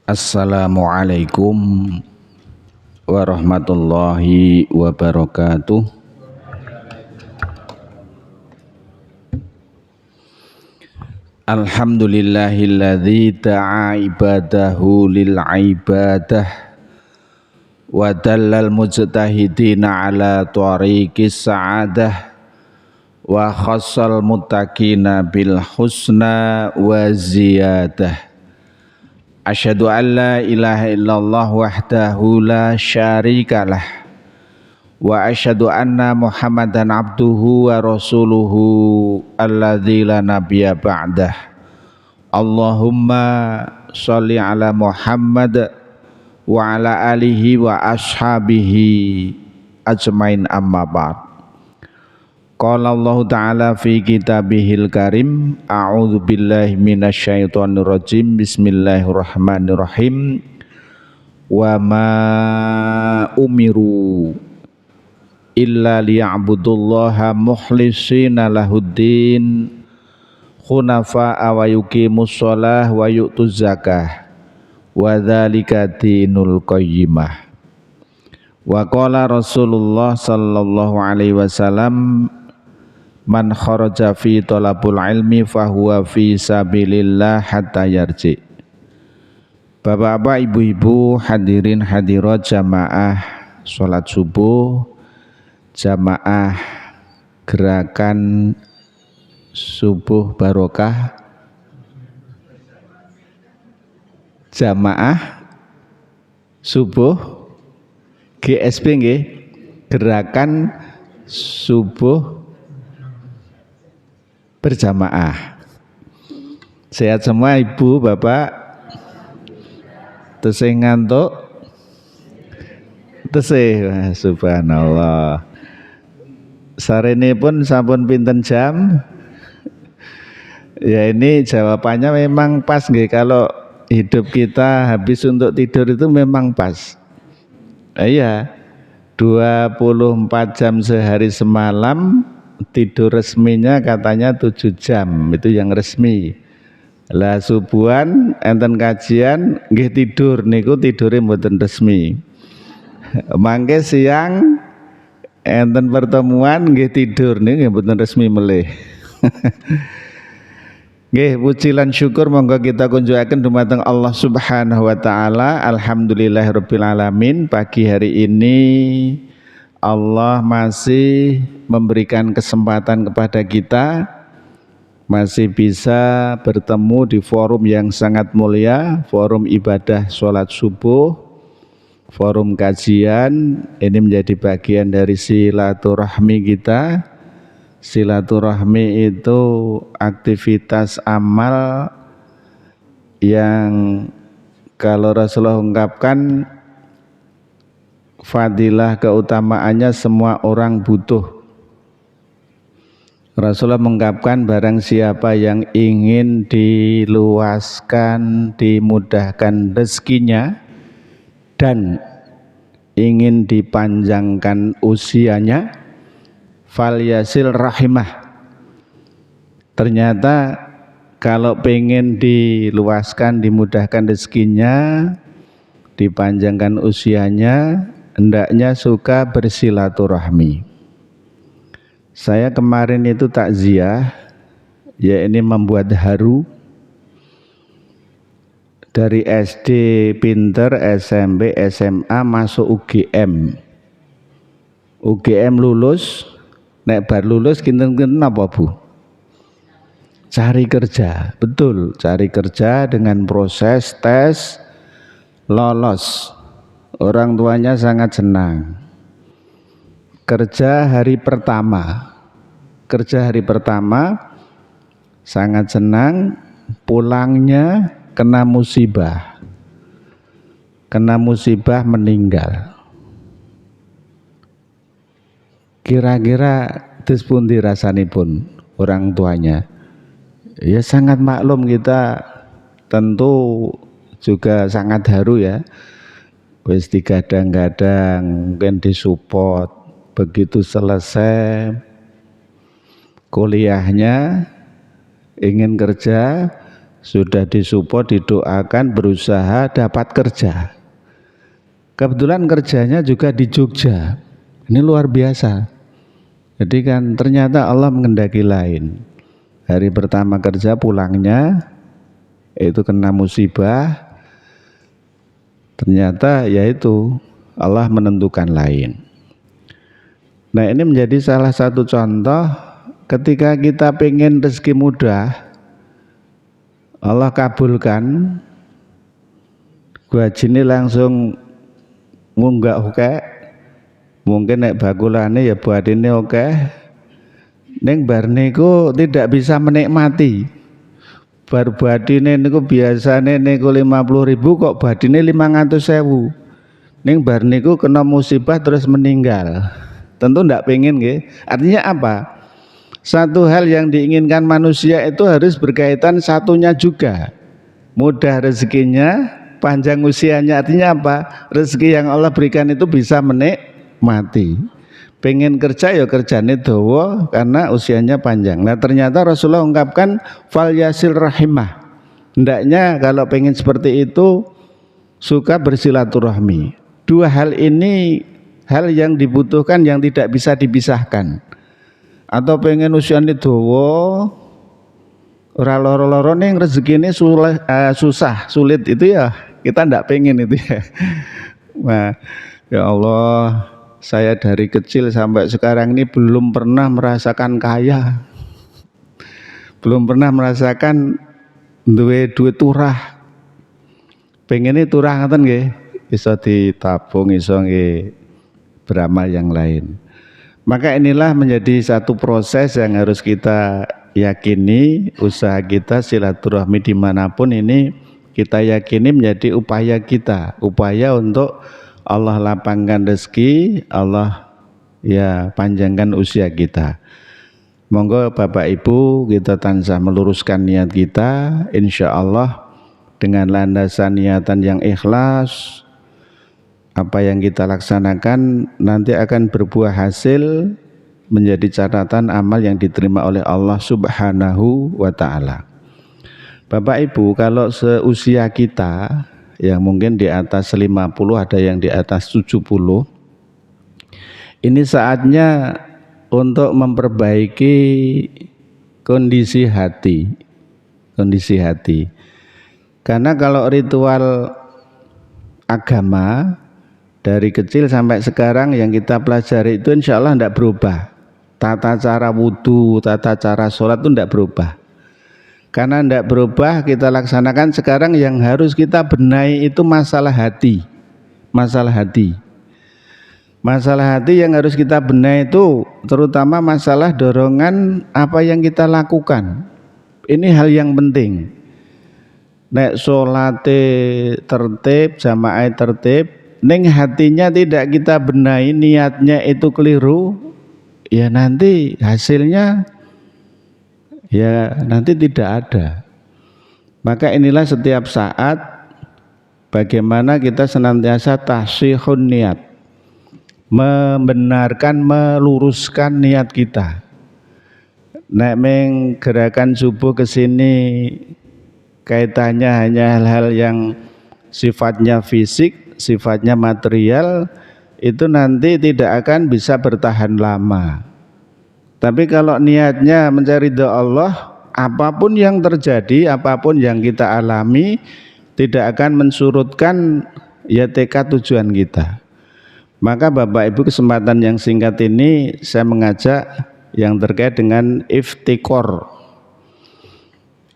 Assalamualaikum warahmatullahi wabarakatuh. Alhamdulillahilladzi da'a ibadahu lil ibadah wa dallal mujtahidina ala tariqis sa'adah wa khassal muttaqina bil husna wa ziyadah. Asyhadu an la ilaha illallah wahdahu la syarikalah wa asyhadu anna Muhammadan abduhu wa rasuluhu alladzi la nabiyya ba'dah. Allahumma sholli ala Muhammad wa ala alihi wa ashabihi ajmain, amma ba'd. Qala Allah Ta'ala fi kitabihil karim, a'udzu billahi minasyaitonir rajim, bismillahirrahmanirrahim. Wa ma umiru illa liya'budullaha mukhlishina lahuddin khunafa'a wa yuqimus shalah wa yu'tuz zakah wa dzalika dinul qayyimah. Wa qala Rasulullah sallallahu alaihi wasallam, man kharaja fi talabul ilmi fahuwa fi sabilillah hatta yarji. Bapak-bapak, ibu-ibu, hadirin hadirat jamaah sholat subuh, jamaah gerakan subuh barokah, jamaah subuh GSB nggih, gerakan subuh berjamaah. Sehat semua ibu bapak? Tesih ngantuk? Tesih, subhanallah. Sarene pun sampun pinten jam? Ya ini jawabannya memang pas nggih, kalau hidup kita habis untuk tidur itu memang pas. Iya, 24 jam sehari semalam, tidur resminya katanya 7 jam, itu yang resmi. Lah subuhan enten kajian nggih tidur niku tidure mboten resmi. Mangke siang enten pertemuan nggih tidur niku nggih mboten resmi melih. Nggih, puji lan syukur monggo kita kunjukaken dumateng Allah Subhanahu wa taala. Alhamdulillahirabbil alamin. Pagi hari ini Allah masih memberikan kesempatan kepada kita, masih bisa bertemu di forum yang sangat mulia, forum ibadah sholat subuh, forum kajian. Ini menjadi bagian dari silaturahmi kita. Silaturahmi itu aktivitas amal yang kalau Rasulullah ungkapkan fadilah keutamaannya semua orang butuh. Rasulullah mengungkapkan barang siapa yang ingin diluaskan, dimudahkan rezekinya dan ingin dipanjangkan usianya, falyasil rahimah. Ternyata kalau pengen diluaskan, dimudahkan rezekinya, dipanjangkan usianya, hendaknya suka bersilaturahmi. Saya kemarin itu takziah, ya ini membuat haru. Dari SD pinter, SMP, SMA masuk UGM. UGM lulus, nek bar lulus kinten-kinten apa Bu? Cari kerja, betul, cari kerja dengan proses tes, lolos. Orang tuanya sangat senang. Kerja hari pertama sangat senang, pulangnya kena musibah meninggal. Kira-kira terus pun dirasanipun orang tuanya? Ya sangat maklum, kita tentu juga sangat haru ya. Wis digadang-gadang, mungkin disupport. Begitu selesai kuliahnya, ingin kerja, sudah disupport, didoakan, berusaha dapat kerja. Kebetulan kerjanya juga di Jogja. Ini luar biasa. Jadi kan ternyata Allah mengendaki lain. Hari pertama kerja pulangnya itu kena musibah. Ternyata yaitu Allah menentukan lain. Nah, ini menjadi salah satu contoh ketika kita pengen rezeki mudah, Allah kabulkan, gajine langsung munggah oke, mungkin nek bakulane ya buatine oke, ning bar niku tidak bisa menikmati. Bar badine niku biasane niku 50.000 kok badine 500.000. Ning bar niku kena musibah terus meninggal. Tentu ndak pengen nggih. Artinya apa? Satu hal yang diinginkan manusia itu harus berkaitan satunya juga. Mudah rezekinya, panjang usianya. Artinya apa? Rezeki yang Allah berikan itu bisa menikmati. Pengen kerja ya kerjane dawa karena usianya panjang. Nah, ternyata Rasulullah ungkapkan fal yasil rahimah. Hendaknya kalau pengen seperti itu suka bersilaturahmi. Dua hal ini hal yang dibutuhkan yang tidak bisa dipisahkan. Atau pengen usiane dawa ora loro-loro ning rezekine susah, sulit itu ya kita ndak pengen itu ya. Nah, ya Allah, saya dari kecil sampai sekarang ini belum pernah merasakan kaya. Belum pernah merasakan duwe duit turah. Pengennya turah ngoten nggih, iso ditabung, iso nggih beramal yang lain. Maka inilah menjadi satu proses yang harus kita yakini. Usaha kita silaturahmi dimanapun ini kita yakini menjadi upaya kita, upaya untuk Allah lapangkan rezeki, Allah ya panjangkan usia kita. Monggo Bapak Ibu kita tansah meluruskan niat kita, insya Allah dengan landasan niatan yang ikhlas, apa yang kita laksanakan nanti akan berbuah hasil menjadi catatan amal yang diterima oleh Allah Subhanahu wa ta'ala. Bapak Ibu, kalau seusia kita yang mungkin di atas 50, ada yang di atas 70, ini saatnya untuk memperbaiki kondisi hati. Karena kalau ritual agama dari kecil sampai sekarang yang kita pelajari itu insya Allah tidak berubah. Tata cara wudhu, tata cara sholat itu tidak berubah. Karena tidak berubah kita laksanakan sekarang, yang harus kita benahi itu masalah hati. Masalah hati yang harus kita benahi itu terutama masalah dorongan apa yang kita lakukan. Ini hal yang penting. Nek sholate tertib, jamaah tertib, ning hatinya tidak kita benahi, niatnya itu keliru, ya nanti hasilnya ya nanti tidak ada. Maka inilah setiap saat bagaimana kita senantiasa tahsihun niat, membenarkan, meluruskan niat kita. Nek meng gerakan subuh ke sini kaitannya hanya hal-hal yang sifatnya fisik, sifatnya material, itu nanti tidak akan bisa bertahan lama. Tapi kalau niatnya mencari ridha Allah, apapun yang terjadi, apapun yang kita alami, tidak akan mensurutkan ya tekad tujuan kita. Maka Bapak Ibu, kesempatan yang singkat ini saya mengajak yang terkait dengan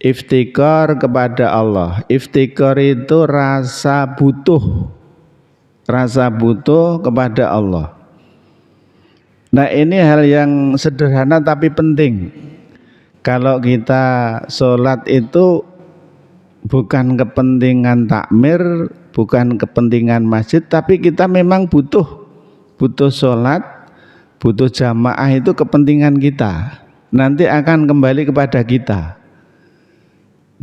iftikar kepada Allah. Iftikar itu rasa butuh kepada Allah. Nah, ini hal yang sederhana tapi penting. Kalau kita sholat itu bukan kepentingan takmir, bukan kepentingan masjid, tapi kita memang butuh sholat, butuh jamaah, itu kepentingan kita. Nanti akan kembali kepada kita.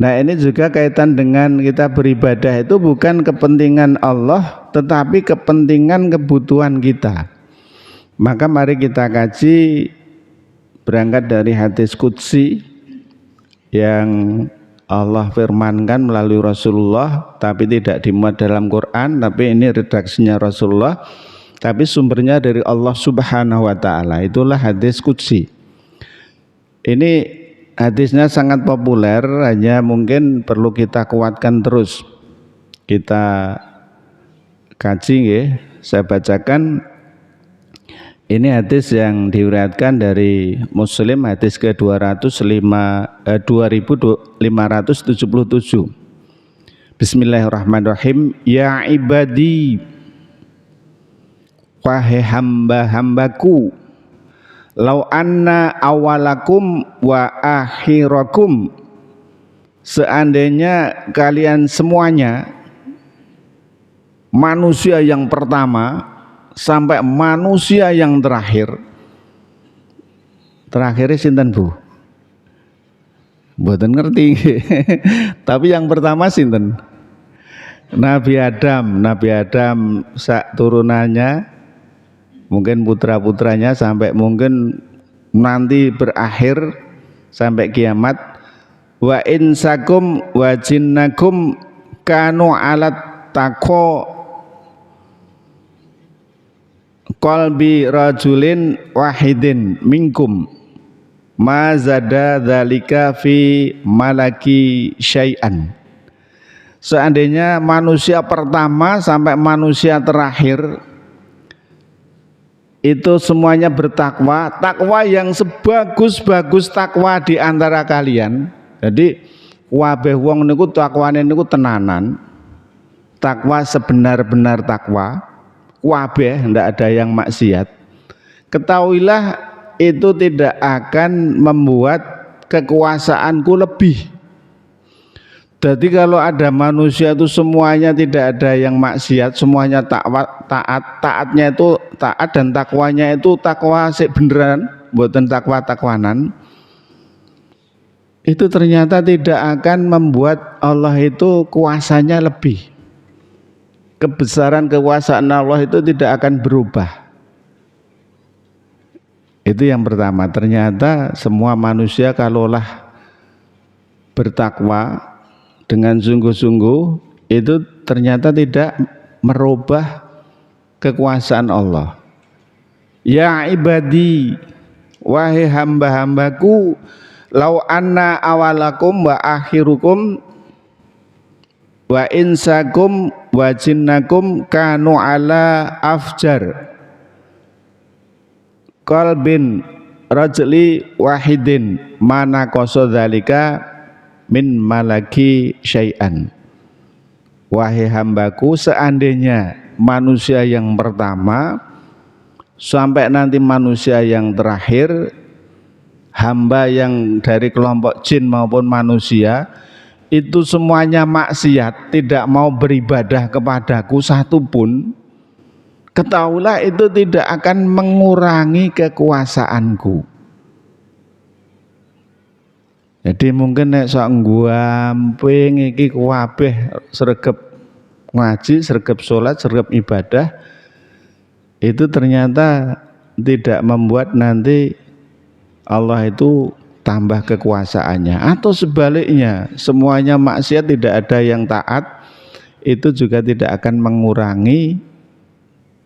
Nah, ini juga kaitan dengan kita beribadah itu bukan kepentingan Allah, tetapi kepentingan kebutuhan kita. Maka mari kita kaji berangkat dari hadis qudsi yang Allah firmankan melalui Rasulullah, tapi tidak dimuat dalam Quran, tapi ini redaksinya Rasulullah, tapi sumbernya dari Allah Subhanahu wa taala. Itulah hadis qudsi. Ini hadisnya sangat populer, hanya mungkin perlu kita kuatkan terus. Kita kaji ya. Saya bacakan. Ini hadis yang diriwayatkan dari Muslim, hadis ke-2577. Bismillahirrahmanirrahim. Ya ibadi, wahai hamba-hambaku, lau anna awalakum wa akhirakum, seandainya kalian semuanya, manusia yang pertama sampai manusia yang terakhir. Terakhirnya sinten Bu? Mboten ngerti. Tapi yang pertama sinten? Nabi Adam. Nabi Adam sak turunannya, mungkin putra-putranya sampai mungkin nanti berakhir sampai kiamat. Wa insakum wa jinnakum kanu alat taqwa qalbi rajulin wahidin minkum ma zada dzalika fi malaki syai'an. Seandainya manusia pertama sampai manusia terakhir itu semuanya bertakwa, takwa yang sebagus-bagus takwa di antara kalian. Jadi wabeh wong niku takwane niku tenanan, takwa sebenar-benar takwa, wabeh ndak ada yang maksiat. Ketahuilah itu tidak akan membuat kekuasaanku lebih. Jadi kalau ada manusia itu semuanya tidak ada yang maksiat, semuanya taatnya itu taat dan takwanya itu takwa sik beneran, bukan takwa-takwanan. Itu ternyata tidak akan membuat Allah itu kuasanya lebih. Kebesaran kekuasaan Allah itu tidak akan berubah. Itu yang pertama. Ternyata semua manusia kalaulah bertakwa dengan sungguh-sungguh, itu ternyata tidak merubah kekuasaan Allah. Ya ibadi, wahai hamba-hambaku, lau anna awalakum wa akhirukum wa insakum wa jinnakum kanu ala afjar qalbin rajli wahidin mana qasadzalika min malaki syai'an. Wahai hambaku, seandainya manusia yang pertama sampai nanti manusia yang terakhir, hamba yang dari kelompok jin maupun manusia itu semuanya maksiat, tidak mau beribadah kepadaku satupun, ketahuilah itu tidak akan mengurangi kekuasaanku. Jadi mungkin nek sok nggamping iki kabeh sregep ngaji, sregep salat, sregep ibadah, itu ternyata tidak membuat nanti Allah itu tambah kekuasaannya. Atau sebaliknya, semuanya maksiat tidak ada yang taat, itu juga tidak akan mengurangi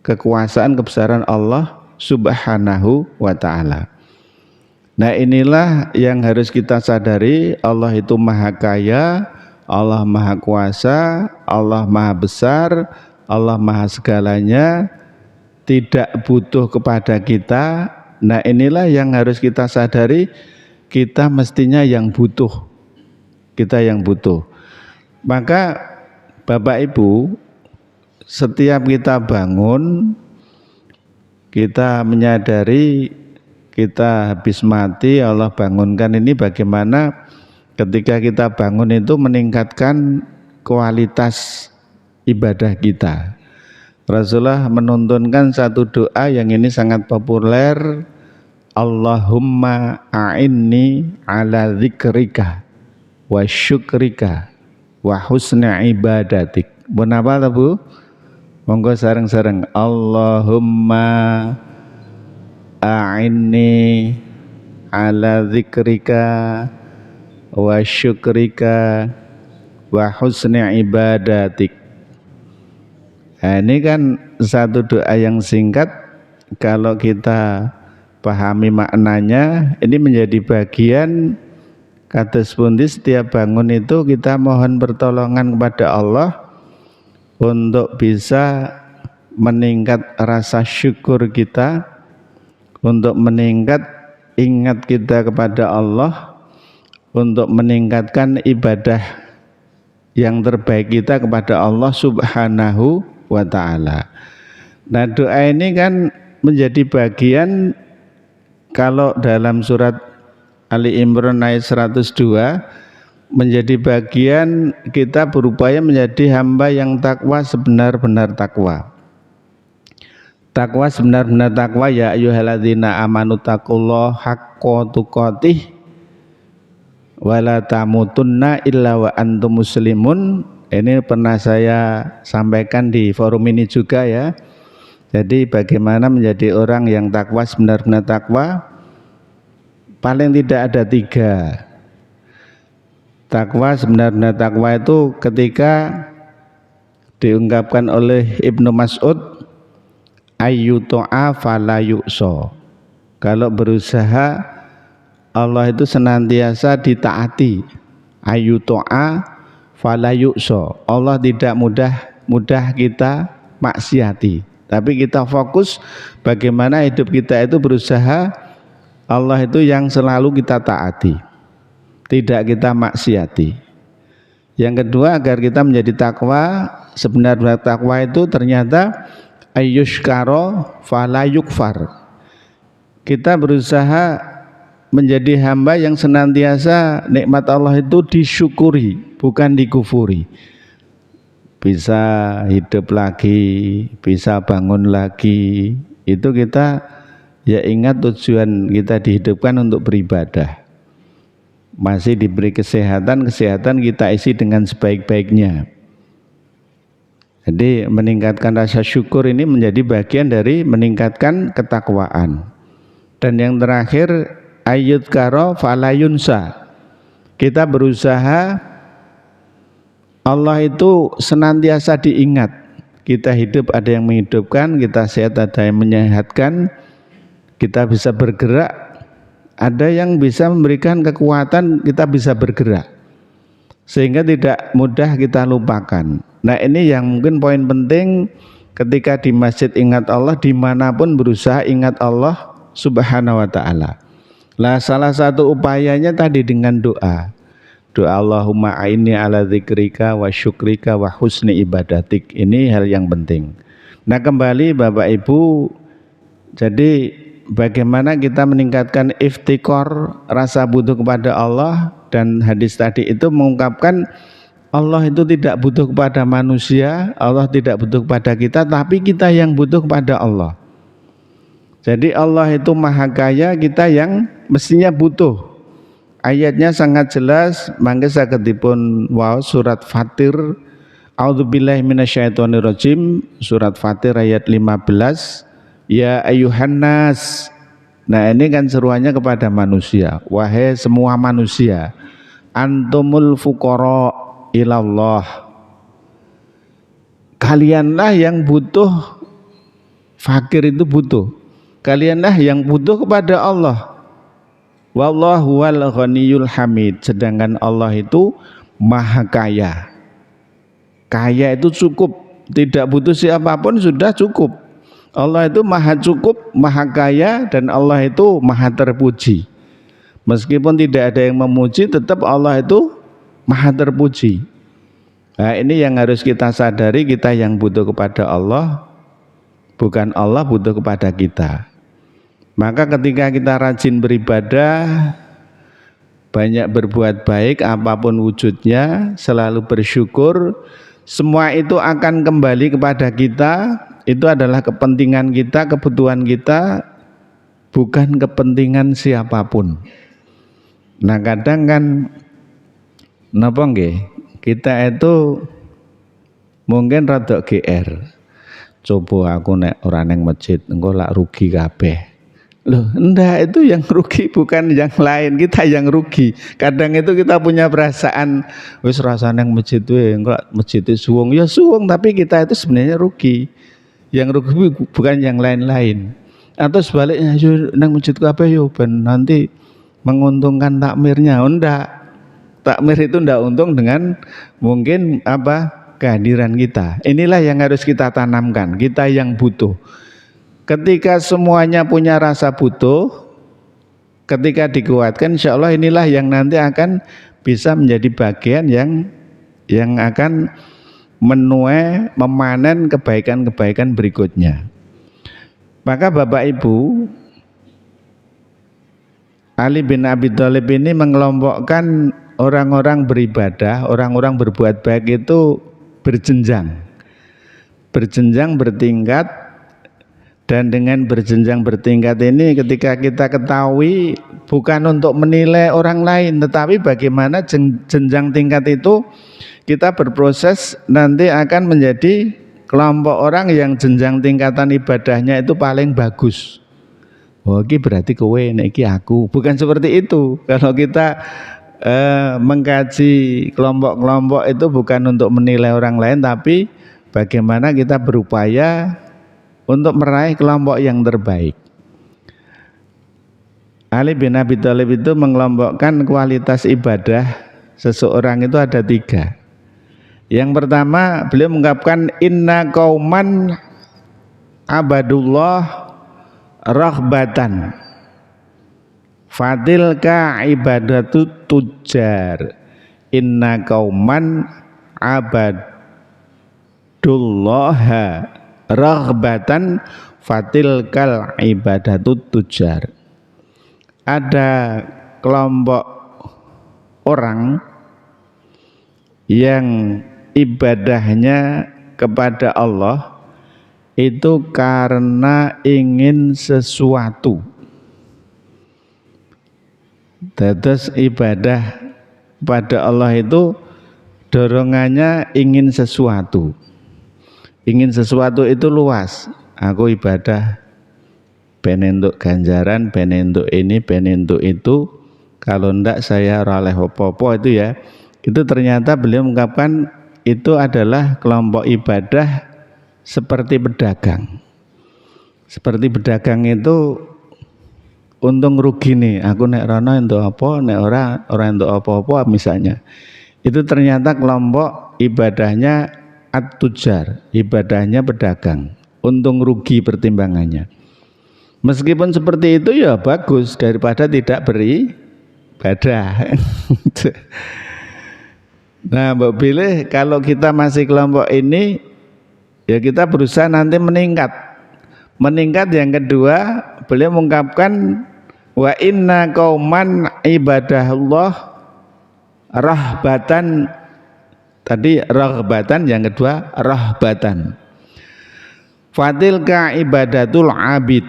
kekuasaan kebesaran Allah Subhanahu wa ta'ala. Nah, inilah yang harus kita sadari, Allah itu maha kaya, Allah maha kuasa, Allah maha besar, Allah maha segalanya, tidak butuh kepada kita. Nah, inilah yang harus kita sadari, kita mestinya yang butuh, kita yang butuh. Maka Bapak Ibu, setiap kita bangun, kita menyadari kita habis mati, Allah bangunkan ini bagaimana ketika kita bangun itu meningkatkan kualitas ibadah kita. Rasulullah menuntunkan satu doa yang ini sangat populer, Allahumma a'inni ala dzikrika wa syukrika wa husna ibadatik. Apa Bu? Monggo sareng-sareng. Allahumma a'inni ala dzikrika wa syukrika wa husni ibadatik. Nah, ini kan satu doa yang singkat, kalau kita pahami maknanya ini menjadi bagian kados pundi setiap bangun itu kita mohon pertolongan kepada Allah untuk bisa meningkat rasa syukur kita, untuk meningkat ingat kita kepada Allah, untuk meningkatkan ibadah yang terbaik kita kepada Allah Subhanahu wa ta'ala. Nah, doa ini kan menjadi bagian, kalau dalam surat Ali Imran ayat 102, menjadi bagian kita berupaya menjadi hamba yang takwa sebenar-benar takwa. Takwa sebenar-benar takwa, ya ayyuhalladzina amanu taqullaha haqqa tuqatih wa la tamutunna illa wa antum muslimun. Ini pernah saya sampaikan di forum ini juga ya. Jadi bagaimana menjadi orang yang takwa sebenar-benar takwa, paling tidak ada 3. Takwa sebenar-benar takwa itu ketika diungkapkan oleh Ibnu Mas'ud, ayyuto'a fala yu'so. Kalau berusaha Allah itu senantiasa ditaati, ayyuto'a fala yu'so. Allah tidak mudah kita maksiati, tapi kita fokus bagaimana hidup kita itu berusaha Allah itu yang selalu kita taati, tidak kita maksiati. Yang kedua, agar kita menjadi takwa sebenar-benar takwa itu ternyata ayyushkaro fala yukfar. Kita berusaha menjadi hamba yang senantiasa nikmat Allah itu disyukuri, bukan dikufuri. Bisa hidup lagi, bisa bangun lagi, itu kita ya ingat tujuan kita dihidupkan untuk beribadah. Masih diberi kesehatan kita isi dengan sebaik-baiknya. Jadi meningkatkan rasa syukur ini menjadi bagian dari meningkatkan ketakwaan. Dan yang terakhir, ayyudkaro falayunsa. Kita berusaha Allah itu senantiasa diingat. Kita hidup ada yang menghidupkan, kita sehat ada yang menyehatkan, kita bisa bergerak, ada yang bisa memberikan kekuatan, kita bisa bergerak, sehingga tidak mudah kita lupakan. Nah, ini yang mungkin poin penting ketika di masjid ingat Allah, dimanapun berusaha ingat Allah Subhanahu wa ta'ala. Lah, salah satu upayanya tadi dengan doa Allahumma a'inni ala dzikrika wa syukrika wa husni ibadatik. Ini hal yang penting. Nah, kembali Bapak Ibu, jadi bagaimana kita meningkatkan iftikor, rasa butuh kepada Allah. Dan hadis tadi itu mengungkapkan Allah itu tidak butuh kepada manusia, Allah tidak butuh kepada kita, tapi kita yang butuh kepada Allah. Jadi Allah itu maha kaya, kita yang mestinya butuh. Ayatnya sangat jelas, mangke sagedipun waos surat Fatir, a'udzubillahi minasyaitonirrajim, surat Fatir ayat 15, ya ayuhan nas. Nah, ini kan seruannya kepada manusia, wahai semua manusia, antumul fuqara ilallah, kalianlah yang butuh, fakir itu butuh, kalianlah yang butuh kepada Allah. Wallahu wal ghaniyul hamid. Sedangkan Allah itu maha kaya. Kaya itu cukup, tidak butuh siapapun, sudah cukup. Allah itu maha cukup, maha kaya, dan Allah itu maha terpuji. Meskipun tidak ada yang memuji, tetap Allah itu maha terpuji. Nah, ini yang harus kita sadari, kita yang butuh kepada Allah, bukan Allah butuh kepada kita. Maka ketika kita rajin beribadah, banyak berbuat baik apapun wujudnya, selalu bersyukur, semua itu akan kembali kepada kita. Itu adalah kepentingan kita, kebutuhan kita, bukan kepentingan siapapun. Nah, kadang kan napa nggih, kita itu mungkin rada GR. Coba aku nek ora neng masjid engko lak rugi kabeh. Loh, enggak, itu yang rugi bukan yang lain, kita yang rugi. Kadang itu kita punya perasaan, wis rasane yang masjid wae, enggak masjid itu suwung, ya suwung tapi kita itu sebenarnya rugi. Yang rugi bukan yang lain-lain. Atau sebaliknya, yo nang masjid kabeh yo ben nanti menguntungkan takmirnya. Oh, enggak. Takmir itu enggak untung dengan mungkin apa? Kehadiran kita. Inilah yang harus kita tanamkan, kita yang butuh. Ketika semuanya punya rasa butuh, ketika dikuatkan, insya Allah inilah yang nanti akan bisa menjadi bagian yang akan menuai, memanen kebaikan-kebaikan berikutnya. Maka Bapak Ibu, Ali bin Abi Thalib ini mengelompokkan orang-orang beribadah, orang-orang berbuat baik itu berjenjang, bertingkat. Dan dengan berjenjang bertingkat ini ketika kita ketahui bukan untuk menilai orang lain, tetapi bagaimana jenjang tingkat itu kita berproses nanti akan menjadi kelompok orang yang jenjang tingkatan ibadahnya itu paling bagus. Oh, ini berarti kowe, ini aku. Bukan seperti itu. Kalau kita mengkaji kelompok-kelompok itu bukan untuk menilai orang lain, tapi bagaimana kita berupaya untuk meraih kelompok yang terbaik. Ali bin Abi Thalib itu mengelompokkan kualitas ibadah seseorang itu ada 3. Yang pertama, beliau mengungkapkan inna qauman abadullah rahbatan fatilka ibadatu tujar. Inna qauman abadullah raghbatan fatilkal ibadatut tujar. Ada kelompok orang yang ibadahnya kepada Allah itu karena ingin sesuatu. Terus ibadah pada Allah itu dorongannya ingin sesuatu. Ingin sesuatu itu luas. Aku ibadah ben entuk ganjaran, ben entuk ini, ben entuk itu. Kalau ndak saya ora oleh apa-apa itu ya. Itu ternyata beliau mengungkapkan itu adalah kelompok ibadah seperti pedagang. Seperti pedagang itu untung rugi nih. Aku nek rono entuk apa, nek ora entuk apa-apa misalnya. Itu ternyata kelompok ibadahnya at-tujar, ibadahnya pedagang, untung rugi pertimbangannya. Meskipun seperti itu ya bagus daripada tidak beribadah. Nah, Mbak pilih kalau kita masih kelompok ini ya kita berusaha nanti meningkat. Meningkat yang kedua, beliau mengungkapkan wa inna qauman ibadahullah rahbatan. Tadi raghbatan, yang kedua rahbatan. Fatilka ibadatul abid.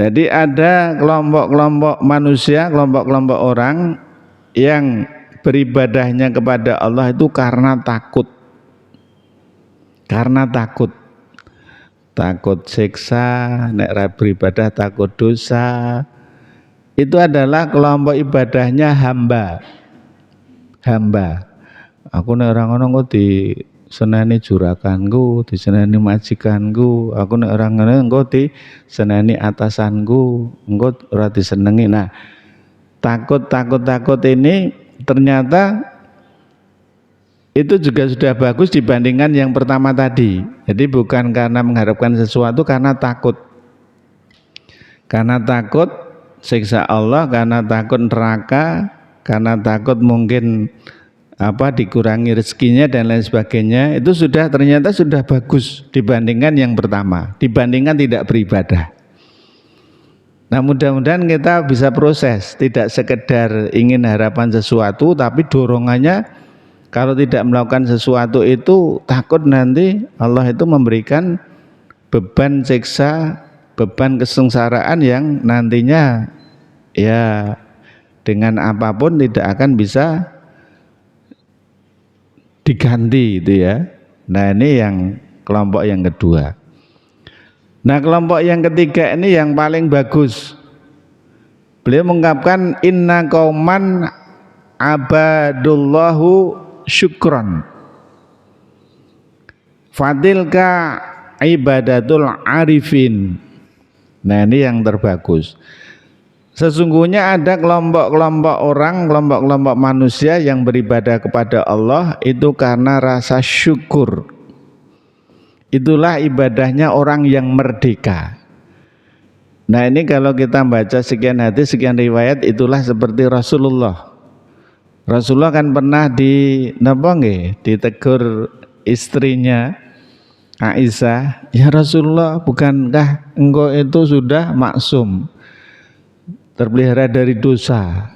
Jadi ada kelompok-kelompok manusia, kelompok-kelompok orang yang beribadahnya kepada Allah itu karena takut. Karena takut. Takut siksa, nek ra beribadah takut dosa. Itu adalah kelompok ibadahnya hamba. Hamba. Aku nek ora ngono engko diseneni juraganku, diseneni majikanku. Aku nek ora ngono engko diseneni atasanku, engko ora disenengi. Nah, takut ini ternyata itu juga sudah bagus dibandingkan yang pertama tadi. Jadi bukan karena mengharapkan sesuatu, karena takut. Karena takut siksa Allah, karena takut neraka, karena takut mungkin dikurangi rezekinya dan lain sebagainya. Itu ternyata sudah bagus dibandingkan yang pertama, dibandingkan tidak beribadah. Nah, mudah-mudahan kita bisa proses, tidak sekedar ingin harapan sesuatu, tapi dorongannya kalau tidak melakukan sesuatu itu takut nanti Allah itu memberikan beban siksa, beban kesengsaraan yang nantinya ya dengan apapun tidak akan bisa diganti itu ya. Nah, ini yang kelompok yang kedua. Nah, kelompok yang ketiga ini yang paling bagus. Beliau mengungkapkan inna qauman abadullahu syukron fadilka ibadatul arifin. Nah, ini yang terbagus. Sesungguhnya ada kelompok-kelompok orang, kelompok-kelompok manusia yang beribadah kepada Allah itu karena rasa syukur. Itulah ibadahnya orang yang merdeka. Nah, ini kalau kita baca sekian hadis, sekian riwayat, itulah seperti Rasulullah. Rasulullah kan pernah ditegur istrinya Aisyah, ya Rasulullah, bukankah engkau itu sudah maksum, terpelihara dari dosa?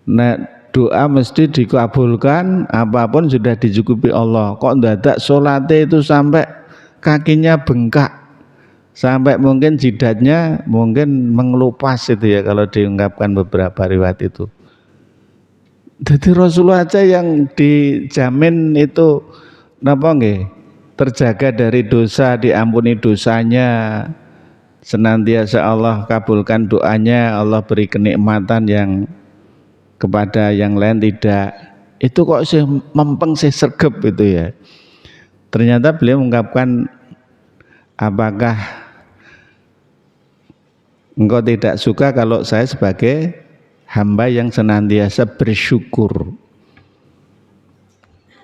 Nah, doa mesti dikabulkan, apapun sudah dicukupi Allah. Kok mendadak sholatnya itu sampai kakinya bengkak, sampai mungkin jidatnya mungkin mengelupas itu ya, kalau diungkapkan beberapa riwayat itu. Jadi Rasulullah aja yang dijamin itu terjaga dari dosa, diampuni dosanya, senantiasa Allah kabulkan doanya, Allah beri kenikmatan yang kepada yang lain tidak. Itu kok sih mempeng sih sergep itu ya. Ternyata beliau mengungkapkan, apakah engkau tidak suka kalau saya sebagai hamba yang senantiasa bersyukur?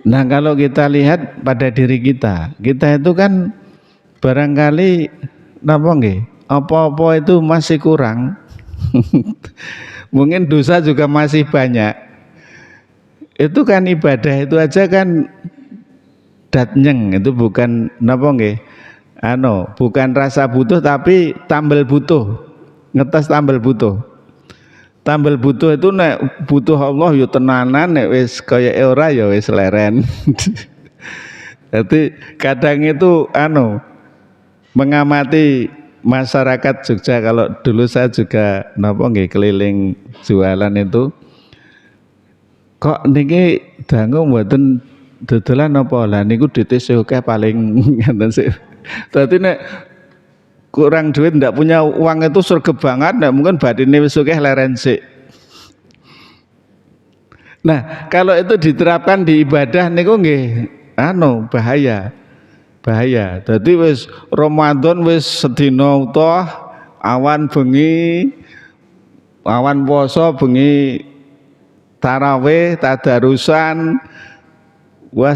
Nah, kalau kita lihat pada diri kita itu kan barangkali apa-apa itu masih kurang. Mungkin dosa juga masih banyak. Itu kan ibadah itu aja kan datnyeng, itu bukan bukan rasa butuh tapi tambal butuh. Ngetes tambal butuh. Tambal butuh itu nek butuh Allah ya tenanan, nek wis kaya ora ya wis leren. Jadi kadang itu mengamati masyarakat Jogja, kalau dulu saya juga keliling jualan itu, kok niki dangu mboten dodolan apa lah niku duite akeh paling ngenten sih. Dadi nek kurang duit, ndak punya uang itu sergep banget, ndak mungkin batine wis akeh leren sik. Nah, kalau itu diterapkan di ibadah niku nggih bahaya. Dadi wis Ramadan wis sedina utuh, awan bengi, awan poso bengi tarawih, tadarusan, wah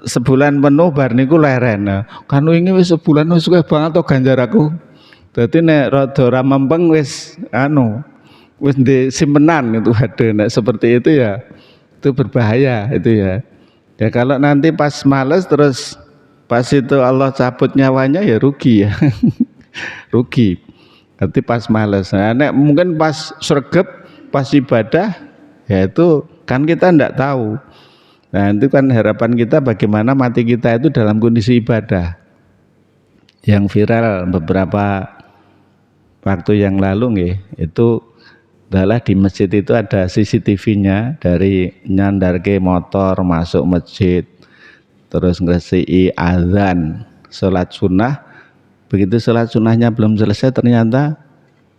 sebulan penuh bar niku leren. Kan wingi wis sebulan wis akeh banget to ganjar aku. Dadi nek rada ora mempeng wis wis ndek simpenan itu ada. Nek seperti itu ya itu berbahaya itu ya. Ya kalau nanti pas males terus pas itu Allah cabut nyawanya ya rugi ya. Rugi. Nanti pas males. Nah, nek mungkin pas sregep, pas ibadah ya itu kan kita ndak tahu. Nah, itu kan harapan kita bagaimana mati kita itu dalam kondisi ibadah. Yang viral beberapa waktu yang lalu nggih, itu adalah di masjid itu ada CCTV-nya dari nyandarke motor masuk masjid, terus ngresiki azan sholat sunnah. Begitu sholat sunnahnya belum selesai ternyata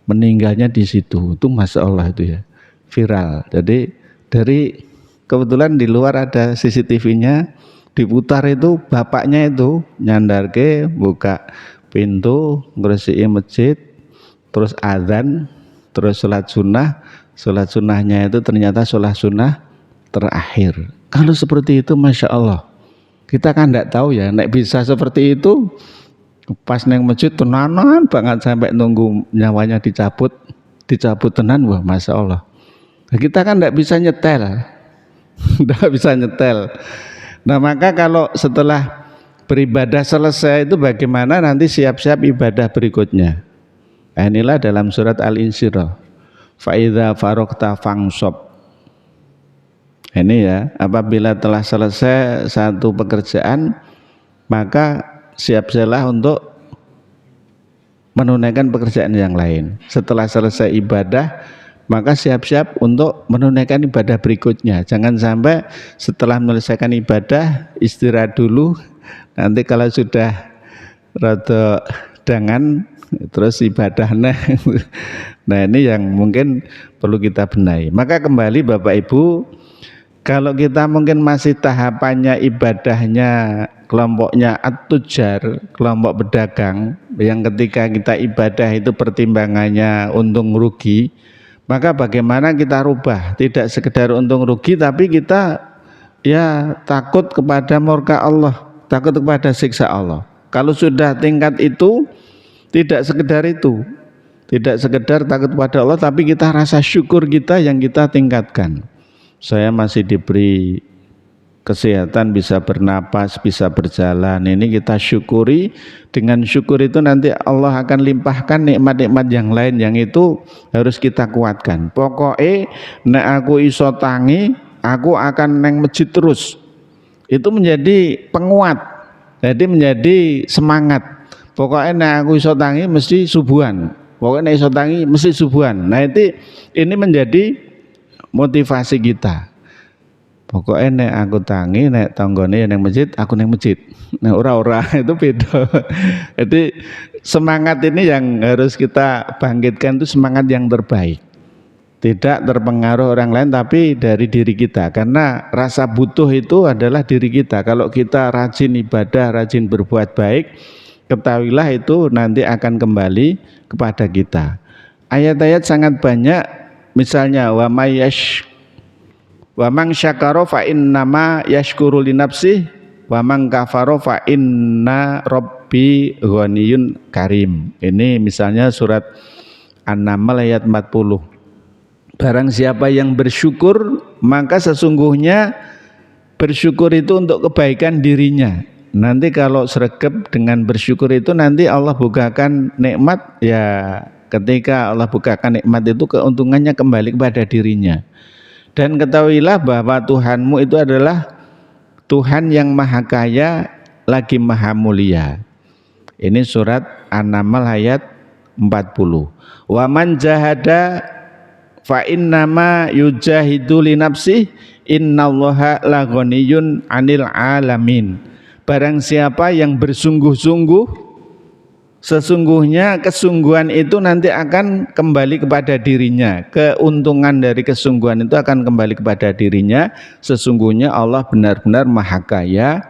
meninggalnya di situ. Itu masya Allah itu ya, viral. Jadi dari kebetulan di luar ada CCTV-nya, diputar itu bapaknya itu nyandarke buka pintu ngresiki masjid, terus azan, terus sholat sunnahnya itu ternyata sholat sunnah terakhir. Kalau seperti itu masya Allah, kita kan tidak tahu ya, nek bisa seperti itu pas neng masjid tenanan banget sampai nunggu nyawanya dicabut tenan, wah masya Allah. Nah, kita kan tidak bisa nyetel. Tidak bisa nyetel. Nah, maka kalau setelah beribadah selesai itu bagaimana nanti siap-siap ibadah berikutnya. Nah, inilah dalam surat Al-Insyirah. Fa idza faragta fansab. Ini ya, apabila telah selesai satu pekerjaan, maka siap-siaplah untuk menunaikan pekerjaan yang lain. Setelah selesai ibadah, maka siap-siap untuk menunaikan ibadah berikutnya. Jangan sampai setelah menyelesaikan ibadah istirahat dulu, nanti kalau sudah rada cadangan terus ibadahnya. Nah ini yang mungkin perlu kita benahi. Maka kembali Bapak Ibu, kalau kita mungkin masih tahapannya ibadahnya kelompoknya at-tujar, kelompok pedagang, yang ketika kita ibadah itu pertimbangannya untung rugi, maka bagaimana kita rubah, tidak sekedar untung rugi tapi kita ya takut kepada murka Allah, takut kepada siksa Allah. Kalau sudah tingkat itu, tidak sekedar itu, tidak sekedar takut kepada Allah, tapi kita rasa syukur kita yang kita tingkatkan. Saya masih diberi kesehatan, bisa bernapas, bisa berjalan, ini kita syukuri. Dengan syukur itu nanti Allah akan limpahkan nikmat-nikmat yang lain, yang itu harus kita kuatkan. Pokoknya nek aku iso tangi, aku akan neng masjid terus. Itu menjadi penguat, jadi menjadi semangat. Pokoknya nek aku iso tangi mesti subuhan, pokoknya nek iso tangi mesti subuhan. Nah ini menjadi motivasi kita. Pokoknya nek aku tangi, nek tanggone yang masjid, aku neng masjid. Nah ora-ora itu beda. Jadi semangat ini yang harus kita bangkitkan, itu semangat yang terbaik. Tidak terpengaruh orang lain tapi dari diri kita. Karena rasa butuh itu adalah diri kita. Kalau kita rajin ibadah, rajin berbuat baik, ketahuilah itu nanti akan kembali kepada kita. Ayat-ayat sangat banyak. Misalnya wa mang syakara fa innama yashkuru li nafsihi wa mang kafara fa inna rabbi ghaniyun karim. Ini misalnya surat An-Naml ayat 40. Barang siapa yang bersyukur, maka sesungguhnya bersyukur itu untuk kebaikan dirinya. Nanti kalau sregep dengan bersyukur itu nanti Allah bukakan nikmat, ya ketika Allah bukakan nikmat itu keuntungannya kembali kepada dirinya. Dan ketahuilah bahwa Tuhanmu itu adalah Tuhan yang maha kaya lagi maha mulia. Ini surat An-Naml ayat 40. Wa man jahada fa innama yujahidu li nafsihi innallaha laghaniyyun 'anil 'alamin. Barang siapa yang bersungguh-sungguh, sesungguhnya kesungguhan itu nanti akan kembali kepada dirinya. Keuntungan dari kesungguhan itu akan kembali kepada dirinya. Sesungguhnya Allah benar-benar maha kaya,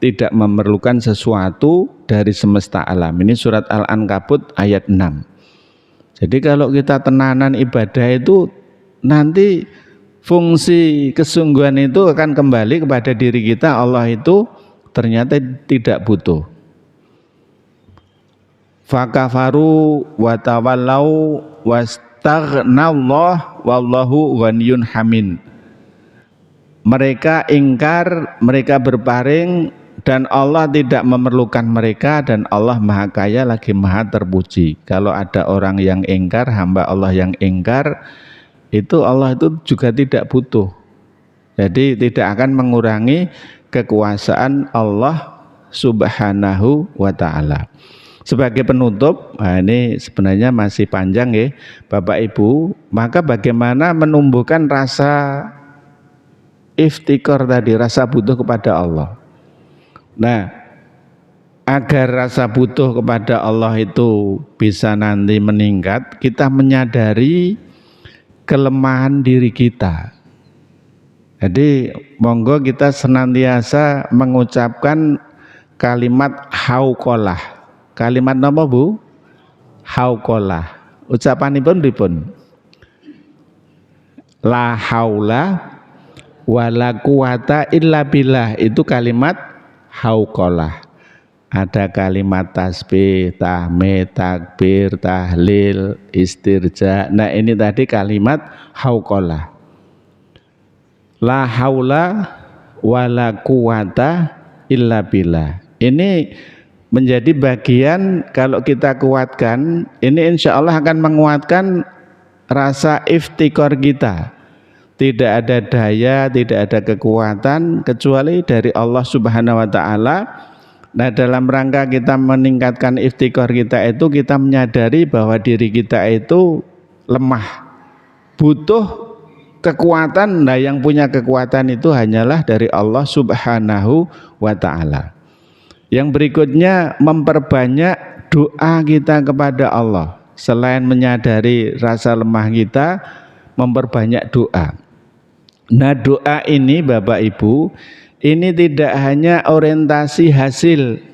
tidak memerlukan sesuatu dari semesta alam. Ini surat Al-Ankabut ayat 6. Jadi kalau kita tenanan ibadah itu, nanti fungsi kesungguhan itu akan kembali kepada diri kita. Allah itu ternyata tidak butuh. Fakafaru wa tawallau wastaghnallah wallahu ghaniyyun hamid. Mereka ingkar, mereka berpaling, dan Allah tidak memerlukan mereka, dan Allah maha kaya lagi maha terpuji. Kalau ada orang yang ingkar, hamba Allah yang ingkar, itu Allah itu juga tidak butuh. Jadi tidak akan mengurangi kekuasaan Allah subhanahu wa ta'ala. Sebagai penutup, nah ini sebenarnya masih panjang ya Bapak Ibu, maka bagaimana menumbuhkan rasa iftikar tadi, rasa butuh kepada Allah. Nah, agar rasa butuh kepada Allah itu bisa nanti meningkat, kita menyadari kelemahan diri kita. Jadi monggo kita senantiasa mengucapkan kalimat hauqalah. Kalimat napa Bu? Hauqalah. Ucapanipun pripun? La haula wala quwata illa billah, itu kalimat hauqalah. Ada kalimat tasbih, tahmid, takbir, tahlil, istirja. Nah ini tadi kalimat hauqalah. La haula wala quwata illa billah. Ini menjadi bagian, kalau kita kuatkan, ini insya Allah akan menguatkan rasa iftikar kita. Tidak ada daya, tidak ada kekuatan kecuali dari Allah subhanahu wa ta'ala. Nah dalam rangka kita meningkatkan iftikar kita itu, kita menyadari bahwa diri kita itu lemah, butuh kekuatan. Nah yang punya kekuatan itu hanyalah dari Allah subhanahu wa ta'ala. Yang berikutnya, memperbanyak doa kita kepada Allah. Selain menyadari rasa lemah kita, memperbanyak doa. Nah, doa ini Bapak Ibu, ini tidak hanya orientasi hasil.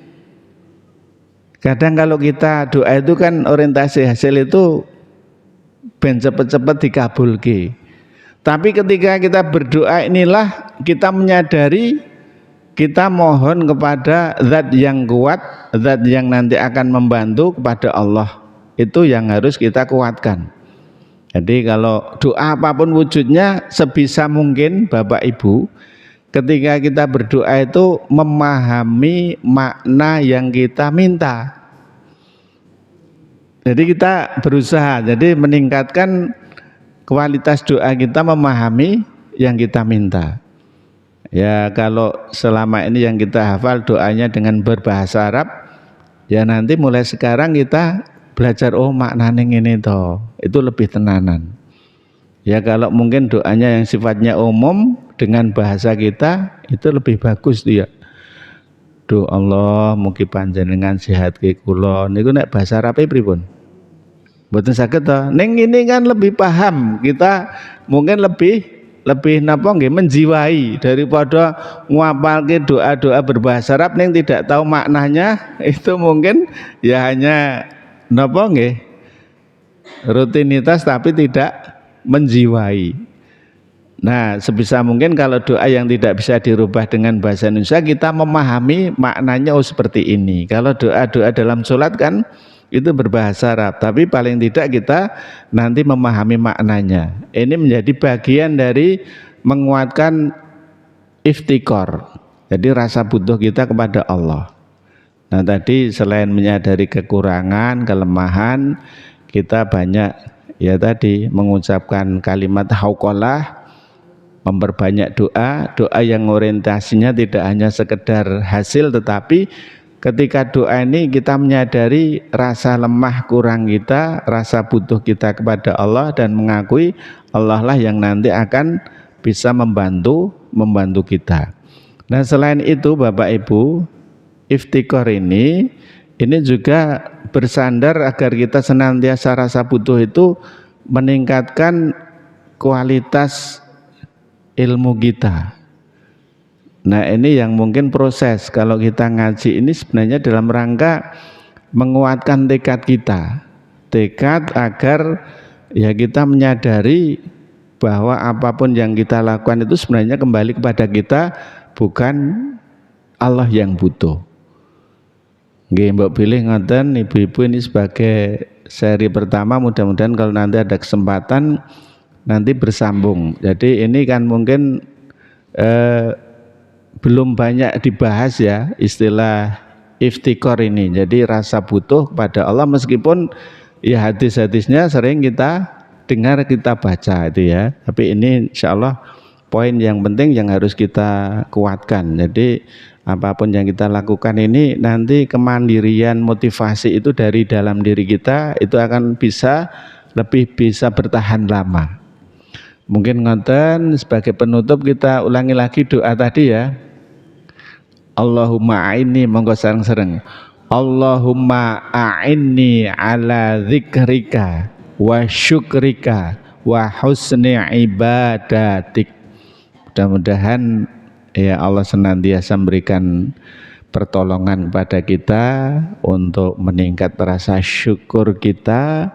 Kadang kalau kita doa itu kan orientasi hasil itu ben cepet-cepet dikabulke. Tapi ketika kita berdoa inilah kita menyadari, kita mohon kepada zat yang kuat, zat yang nanti akan membantu, kepada Allah. Itu yang harus kita kuatkan. Jadi kalau doa apapun wujudnya, sebisa mungkin Bapak Ibu, ketika kita berdoa itu memahami makna yang kita minta. Jadi kita berusaha, jadi meningkatkan kualitas doa kita, memahami yang kita minta. Ya kalau selama ini yang kita hafal doanya dengan berbahasa Arab, ya nanti mulai sekarang kita belajar, oh maknanya ini toh, itu lebih tenanan. Ya kalau mungkin doanya yang sifatnya umum dengan bahasa kita, itu lebih bagus dia. Duh Allah mugi panjenengan sehat ke kula, niku nek bahasa Arabe pripun? Mboten saged toh. Ning ini kan lebih paham, kita mungkin lebih napa nggih menjiwai daripada ngapalke doa-doa berbahasa Arab ning tidak tahu maknanya, itu mungkin ya hanya napa nggih rutinitas tapi tidak menjiwai. Nah, sebisa mungkin kalau doa yang tidak bisa dirubah dengan bahasa Indonesia, kita memahami maknanya, oh seperti ini. Kalau doa-doa dalam sholat kan itu berbahasa Arab, tapi paling tidak kita nanti memahami maknanya. Ini menjadi bagian dari menguatkan iftikor, jadi rasa butuh kita kepada Allah. Nah tadi selain menyadari kekurangan, kelemahan, kita banyak ya tadi mengucapkan kalimat hauqalah, memperbanyak doa, doa yang orientasinya tidak hanya sekedar hasil, tetapi ketika doa ini kita menyadari rasa lemah kurang kita, rasa butuh kita kepada Allah, dan mengakui Allah lah yang nanti akan bisa membantu kita. Nah selain itu Bapak Ibu, iftikor ini juga bersandar agar kita senantiasa rasa butuh itu meningkatkan kualitas ilmu kita. Nah ini yang mungkin proses kalau kita ngaji ini sebenarnya dalam rangka menguatkan tekad kita, tekad agar ya kita menyadari bahwa apapun yang kita lakukan itu sebenarnya kembali kepada kita, bukan Allah yang butuh. Nggih mbok pilih ngoten ibu-ibu, ini sebagai seri pertama, mudah-mudahan kalau nanti ada kesempatan nanti bersambung. Jadi ini kan mungkin belum banyak dibahas ya istilah iftikor ini, jadi rasa butuh kepada Allah, meskipun ya hadis-hadisnya sering kita dengar, kita baca itu ya, tapi ini insya Allah poin yang penting yang harus kita kuatkan. Jadi apapun yang kita lakukan ini nanti kemandirian motivasi itu dari dalam diri kita, itu akan lebih bisa bertahan lama. Mungkin ngoten sebagai penutup kita ulangi lagi doa tadi ya. Allahumma a'inni, monggo sareng-sareng. Allahumma a'inni ala dzikrika wa syukrika wa husni ibadatik. Mudah-mudahan ya Allah senantiasa memberikan pertolongan kepada kita untuk meningkat rasa syukur kita,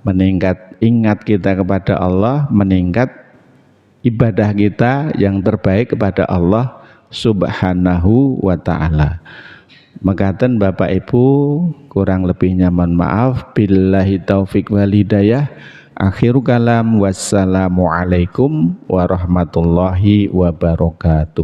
meningkat ingat kita kepada Allah, meningkat ibadah kita yang terbaik kepada Allah Subhanahu wa ta'ala. Mekaten Bapak Ibu, kurang lebihnya mohon maaf. Billahi taufik wal hidayah. Akhiru kalam, wassalamualaikum warahmatullahi wabarakatuh.